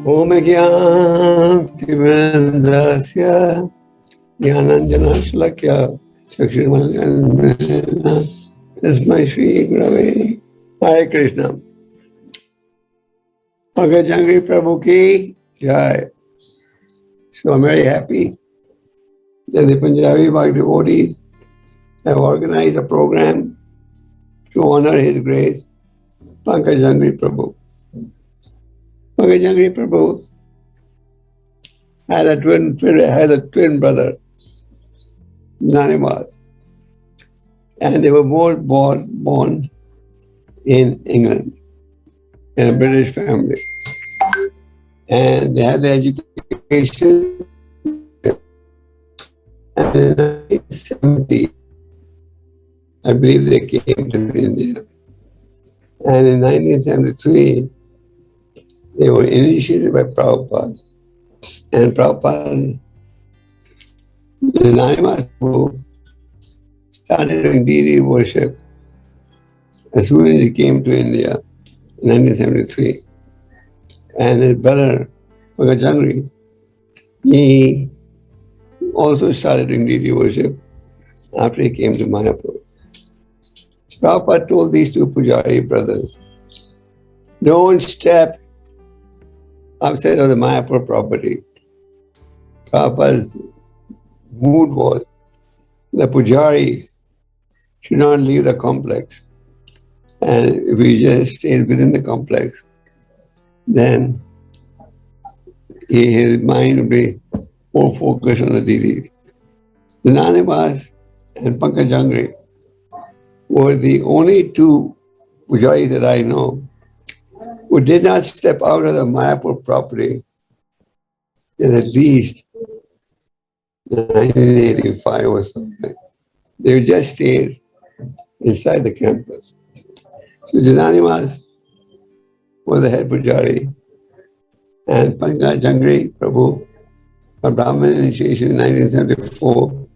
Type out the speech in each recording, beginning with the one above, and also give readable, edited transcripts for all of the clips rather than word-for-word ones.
Om Gyantivrandasya Jnananjana Shalakya Chakshurmalyanana Tasmai Shri Gurave. Hare Krishna. Pankajanghri Prabhu ki jai. So I'm very happy that the Punjabi Bhakti devotees have organized a program to honor His Grace, Pankajanghri Prabhu. Pankajanghri Prabhu had a twin brother, Nanimas, and they were both born in England in a British family, and they had their education. And in 1970, I believe they came to India, and in 1973. They were initiated by Prabhupada, and Prabhupada, the Nanimas started doing deity worship as soon as he came to India in 1973. And his brother, Pankajanghri, he also started doing deity worship after he came to Mayapur. Prabhupada told these two Pujari brothers, don't step outside of the Mayapur property. Prabhupada's mood was the Pujari should not leave the complex. And if he just stays within the complex, then his mind will be more focused on the deity. The Nanimas and Pankajanghri were the only two Pujaris that I know who did not step out of the Mayapur property in at least 1985 or something. They just stayed inside the campus. So Jananimas was the head Pujari, and Pankajanghri Prabhu, a Brahmin initiation in 1974,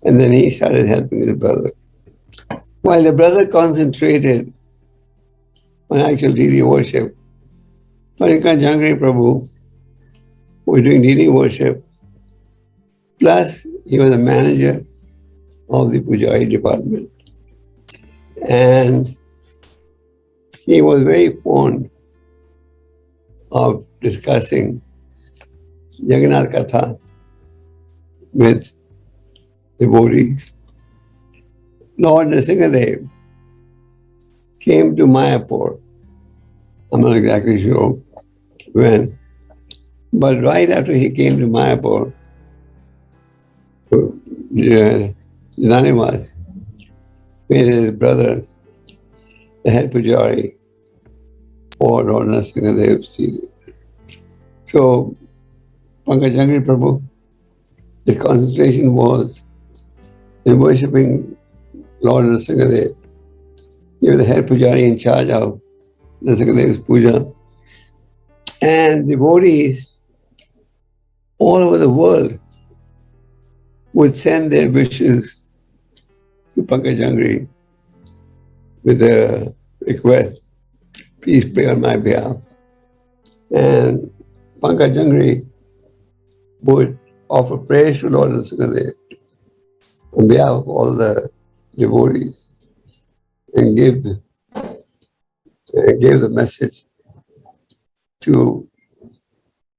and then he started helping his brother. While the brother concentrated on actual deity worship, Pankajanghri Prabhu was doing deity worship, plus he was the manager of the Pujari department. And he was very fond of discussing Jagannath Katha with devotees. Lord Nrsingadev came to Mayapur. I'm not exactly sure when, but right after he came to Mayapur, Nanimas made his brother the head Pujari for Lord Nrsingadev's deity. So Pankajanghri Prabhu, his concentration was in worshipping Lord Nrsingadev. He was the head Pujari in charge of Nrsingadev's puja. And devotees all over the world would send their wishes to Pankajanghri with a request, please pray on my behalf. And Pankajanghri would offer praise to Lord Nrsingadev on behalf of all the devotees and gave the message to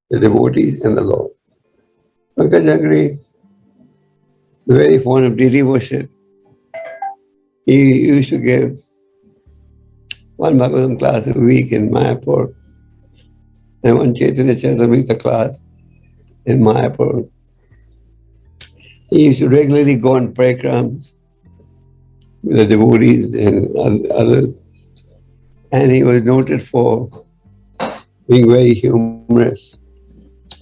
the devotees and the Lord. Pankajanghri, very fond of deity worship, he used to give one Bhagavatam class a week in Mayapur and one Chaitanya Charitamrita class in Mayapur. He used to regularly go on parikrams with the devotees and others. And he was noted for being very humorous.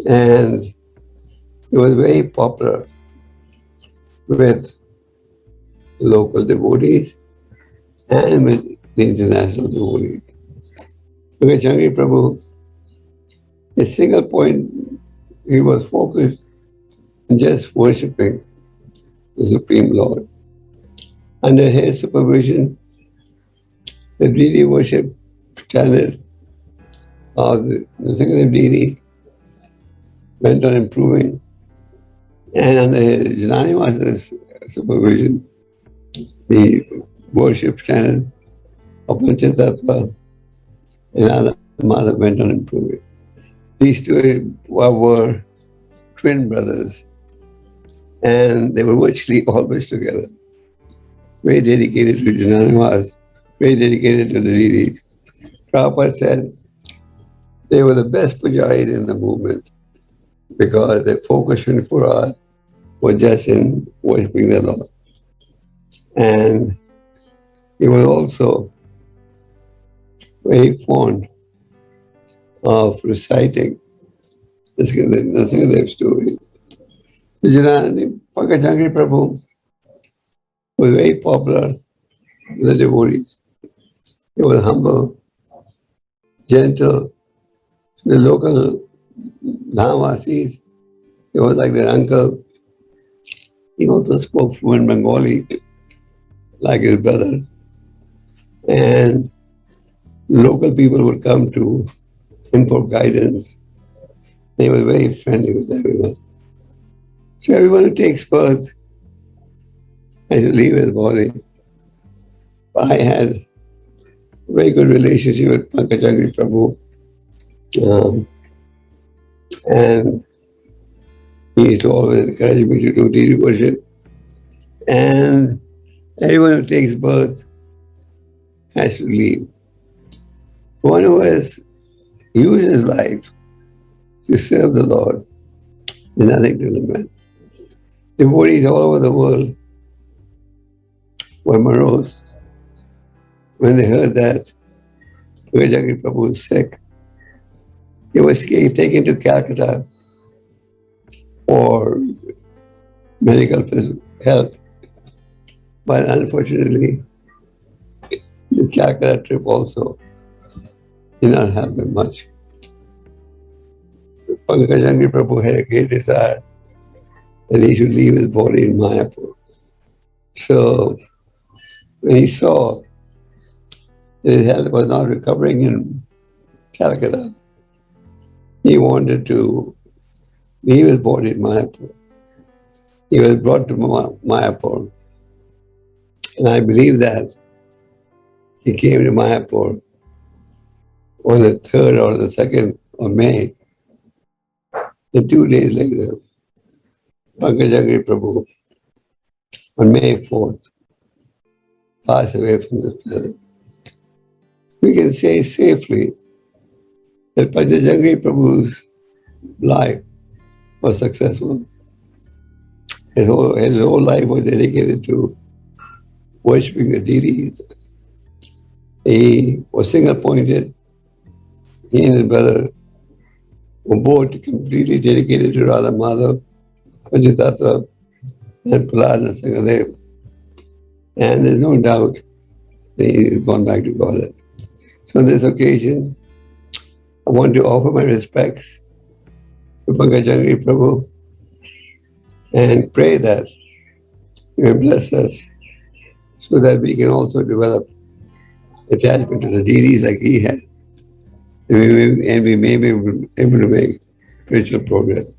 And he was very popular with the local devotees and with the international devotees. Pankajanghri Prabhu, a single point, he was focused on just worshipping the Supreme Lord. Under his supervision, the deity worship channel of the Nrsimhadev deity went on improving, and under Janani Master's supervision, the worship channel of Panchatattva and other Mother went on improving. These two were twin brothers, and they were virtually always together. Very dedicated to Janani, very dedicated to the deity. Prabhupada said they were the best pujaris in the movement because their focus 24 hours was just in worshipping the Lord. And he was also very fond of reciting the Nrsimhadev story. Pankajanghri Prabhu was very popular with the devotees. He was humble, gentle. The local Dhamvasis, he was like their uncle. He also spoke fluent Bengali, like his brother. And local people would come to him for guidance. He was very friendly with everyone. So everyone who takes birth has to leave his body. I had a very good relationship with Pankajanghri Prabhu. And he used to always encourage me to do deity worship. And everyone who takes birth has to leave. One who has used his life to serve the Lord is nothing to lament. Devotees all over the world were morose when they heard that Pankajanghri Prabhu was sick. He was taken to Calcutta for medical help. But unfortunately, the Calcutta trip also did not help him much. Pankajanghri Prabhu had a great desire that he should leave his body in Mayapur. So when he saw that his health was not recovering in Calcutta, he wanted to leave his body in Mayapur. He was brought to Mayapur. And I believe that he came to Mayapur on the 3rd or the 2nd of May. And 2 days later, Pankajanghri Prabhu, on May 4th, passed away from this planet. We can say safely that Pankajanghri Prabhu's life was successful. His whole life was dedicated to worshipping the deities. He was single-pointed. He and his brother were both completely dedicated to Radha Madhav, Panchatattva, and Prahlad Nrsimhadev. And there's no doubt that he has gone back to Godhead. So on this occasion, I want to offer my respects to Pankajanghri Prabhu and pray that He may bless us so that we can also develop attachment to the deities like he had. And we may be able to make spiritual progress.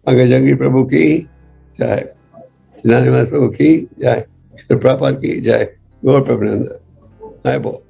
Pankajanghri Prabhu ki jai. Janani Prabhu ki jai. Prabhupada ki jai. Gaur Prabhupada. Jai Bol.